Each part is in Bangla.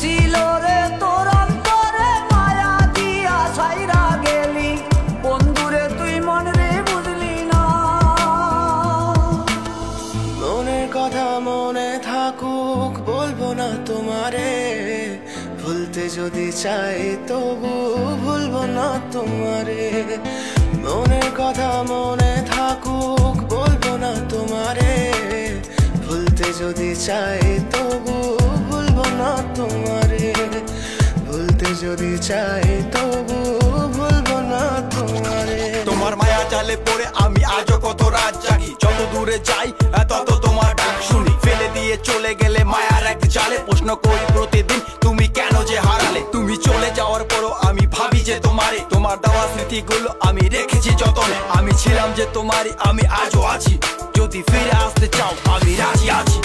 ছিল রে তোর অন্তরে মায়া দিয়া ছাইরা গেলি বন্ধুরে তুই মন রে বুঝলি না। মনের কথা মনে থাকুক বলবো না তোমারে, ভুলতে যদি চাই তবু ভুলবো না তোমারে। মনের কথা মনে থাকুক বলবো না তোমারে, ভুলতে যদি চাই তবু ভুলবো না তোমারে। ভুলতে যদি চাই তবু ভুলবো না তোমারে। তোমার মায়া জালে পড়ে আমি আজও কত রাত জাগি, যত দূরে যাই তত তোমার ডাক শুনি। ফেলে দিয়ে চলে গেলে মায়ার এক জালে প্রশ্ন করি প্রতিদিন তুমি কেন যে হারালে। তুমি চলে যাওয়ার পরও আমি ভাবি যে তোমারে, তোমার দেওয়া স্মৃতিগুলো আমি রেখেছি যতনে। আমি ছিলাম যে তোমারই, আমি আজও আছি, যদি ফিরে আসতে চাও আমি রাজি আছি।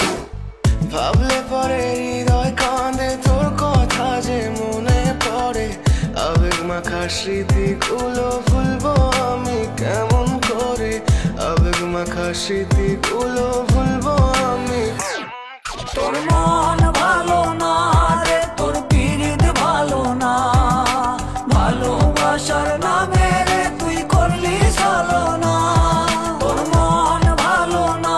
ভাবলে পরে হৃদয় কাঁদে তোর কথা যে মনে পড়ে, আবেগ মাখা স্মৃতিগুলো ভুলবো আমি কেমন করে। আবেগ মাখা স্মৃতিগুলো ভুলবো আমি। তোর মন ভালো না রে, তোর পিরিত ভালো না, ভালোবাসার নামে রে তুই করলি ছলনা। তোর মন ভালো না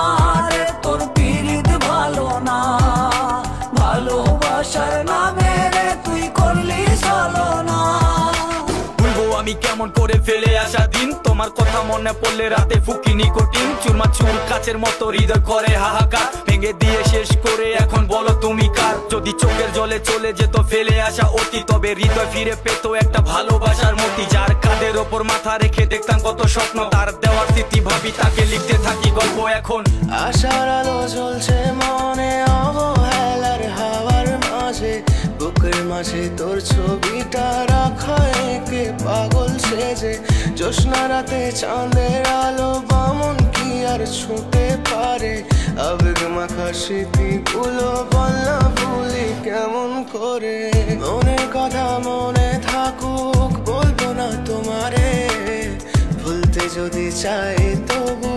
রে, তোর পিরিত ভালো না, ভালোবাসার নামে রে তুই করলি ছলনা। ভুলবো আমি কেমন করে ফেলে আসা দিন, তোমার কথা মনে পড়লে রাতে ফুকি নিকোটিন। চুরমা চুর কাচের মতো হৃদয় করে হাহাকার, ভেঙে দিয়ে শেষ করে এখন বলো তুমি কার। যদি চোখের জলে চলে যেত ফেলে আসা অতি, তবে হৃদয় ফিরে পেত একটা ভালোবাসার মতি। যার কাঁধের ওপর মাথা রেখে দেখতাম কত স্বপ্ন, তার দেওয়ার স্মৃতি ভাবি তাকে লিখতে থাকি গল্প এখন। আশার আলো জ্বলছে মনে অবহেলার হাওয়ার মাঝে, বুকের মাঝে তোর ছবিটা রাখা একে পাগল সেজে। জ্যোৎস্না রাতে চাঁদের আলো বামন কি আর ছুঁতে পারে। আবেগ মাখা স্মৃতিগুলো বলনা ভুলি কেমন করে। মনের কথা মনে থাকুক বলবো না তোমারে, ভুলতে যদি চাই তবু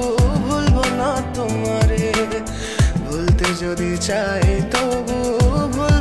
ভুলবো না তোমারে। ভুলতে যদি চাই তবু ভুল